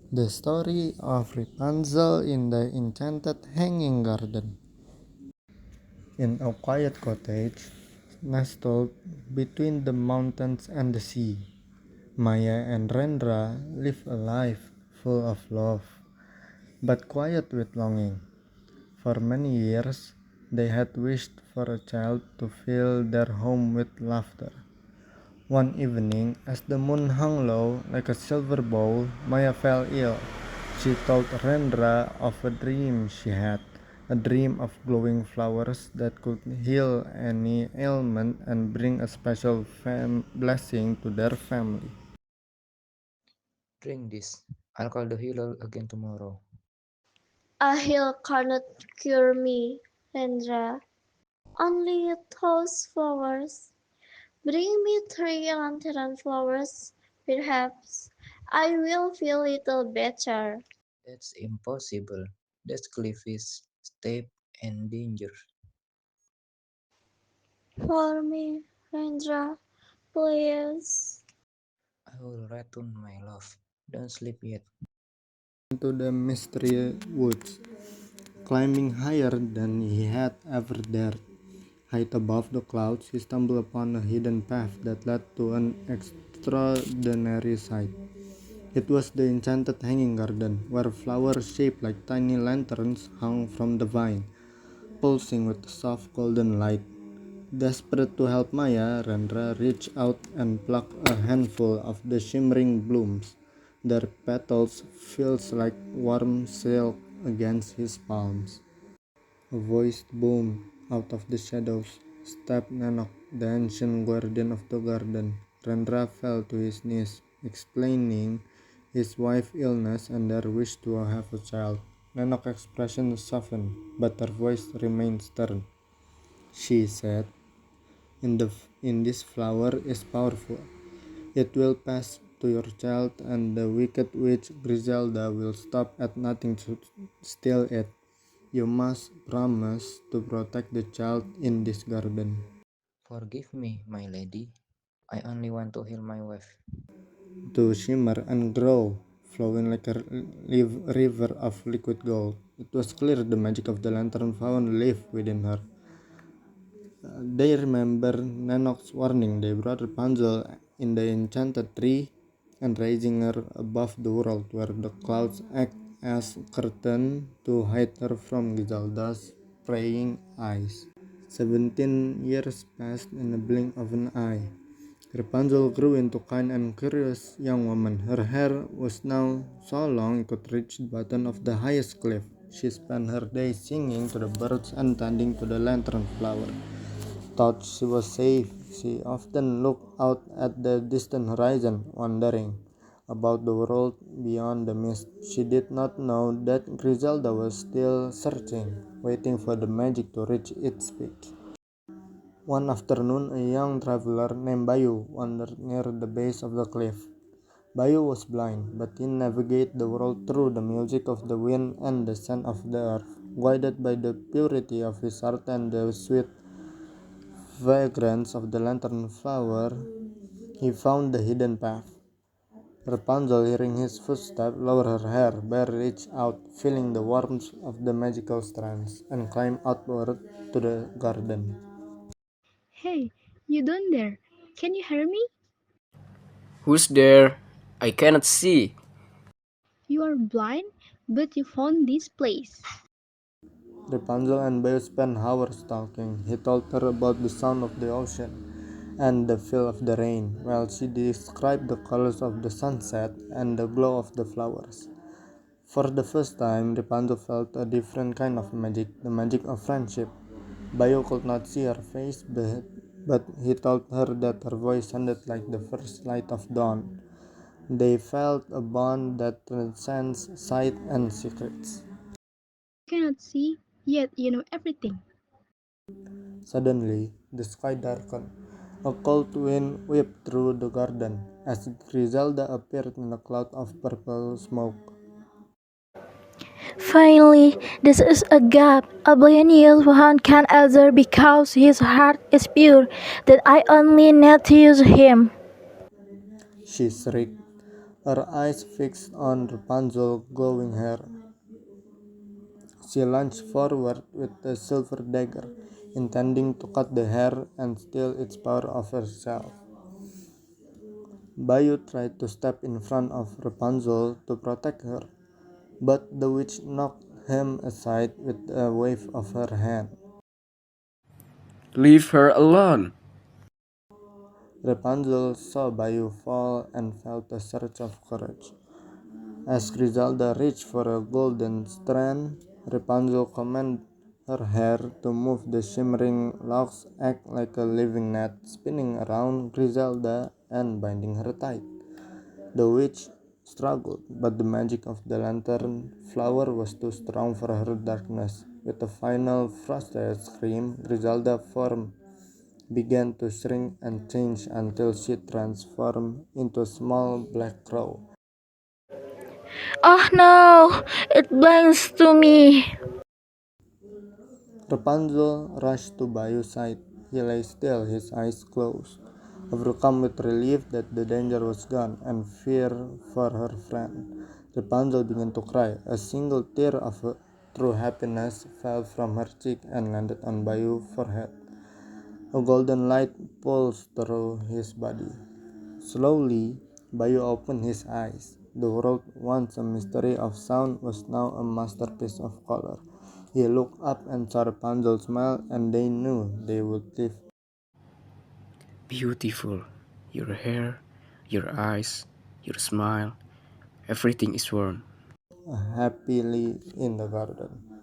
The story of Rapunzel in the Enchanted Hanging Garden. In a quiet cottage, nestled between the mountains and the sea, Maya and Rendra live a life full of love, but quiet with longing. For many years, they had wished for a child to fill their home with laughter. One evening, as the moon hung low like a silver bowl, Maya fell ill. She told Rendra of a dream she had, a dream of glowing flowers that could heal any ailment and bring a special blessing to their family. Drink this. I'll call the healer again tomorrow. A hill cannot cure me, Rendra. Only those flowers. Bring me three lantern flowers. Perhaps I will feel a little better. That's impossible. That cliff is steep and dangerous. For me, Rendra, please. I will return my love. Don't sleep yet. Into the mystery woods, climbing higher than he had ever dared. High above the clouds, he stumbled upon a hidden path that led to an extraordinary sight. It was the enchanted hanging garden, where flowers shaped like tiny lanterns hung from the vine, pulsing with a soft golden light. Desperate to help Maya, Rendra reached out and plucked a handful of the shimmering blooms. Their petals feels like warm silk against his palms. A voice boomed out of the shadows. Step Nanok, the ancient guardian of the garden. Rendra fell to his knees, explaining his wife's illness and their wish to have a child. Nanok's expression softened, but her voice remained stern. She said, in this flower is powerful. It will pass to your child, and the wicked witch Griselda will stop at nothing to steal it. You must promise to protect the child in this garden. Forgive me, my lady. I only want to heal my wife. To shimmer and grow, flowing like a river of liquid gold. It was clear the magic of the lantern found lived within her. They remember Nanok's warning. They brought Rapunzel in the enchanted tree and raising her above the world where the clouds act as curtain to hide her from Griselda's praying eyes. 17 years passed in a blink of an eye. Rapunzel grew into a kind and curious young woman. Her hair was now so long it could reach the bottom of the highest cliff. She spent her days singing to the birds and tending to the lantern flower. Thought she was safe, she often looked out at the distant horizon, wondering about the world beyond the mist. She did not know that Griselda was still searching, waiting for the magic to reach its peak. One afternoon, a young traveler named Bayu wandered near the base of the cliff. Bayu was blind, but he navigated the world through the music of the wind and the scent of the earth. Guided by the purity of his heart and the sweet fragrance of the lantern flower, he found the hidden path. Rapunzel, hearing his footsteps, lowered her hair, bare reached out, feeling the warmth of the magical strands, and climbed outward to the garden. Hey, you down there? Can you hear me? Who's there? I cannot see. You are blind, but you found this place. Rapunzel and Bayo spent hours talking. He told her about the sound of the ocean and the feel of the rain, while she described the colors of the sunset and the glow of the flowers. For the first time, Rapunzel felt a different kind of magic, the magic of friendship. Bayo could not see her face, but he told her that her voice sounded like the first light of dawn. They felt a bond that transcends sight and secrets. Cannot see, yet you know everything. Suddenly, the sky darkened. A cold wind whipped through the garden as Griselda appeared in a cloud of purple smoke. Finally, this is a God, a billion years one can answer because his heart is pure, that I only need to use him. She shrieked. her eyes fixed on Rapunzel's glowing hair. She lunged forward with the silver dagger, intending to cut the hair and steal its power of herself. Bayu tried to step in front of Rapunzel to protect her, but the witch knocked him aside with a wave of her hand. Leave her alone. Rapunzel saw Bayu fall and felt a surge of courage. As Griselda reached for a golden strand, Rapunzel commanded her hair to move. The shimmering locks act like a living net, spinning around Griselda and binding her tight. The witch struggled, but the magic of the lantern flower was too strong for her darkness. With a final frustrated scream, Griselda's form began to shrink and change until she transformed into a small black crow. Oh no, it belongs to me. Rapunzel rushed to Bayu's side. He lay still, his eyes closed, overcome with relief that the danger was gone and fear for her friend. Rapunzel began to cry. A single tear of true happiness fell from her cheek and landed on Bayu's forehead. A golden light pulsed through his body. Slowly, Bayu opened his eyes. The world, once a mystery of sound, was now a masterpiece of color. He looked up and saw Rapunzel smile, and they knew they would live Beautiful. Your hair, your eyes, your smile, everything is warm. happily in the garden.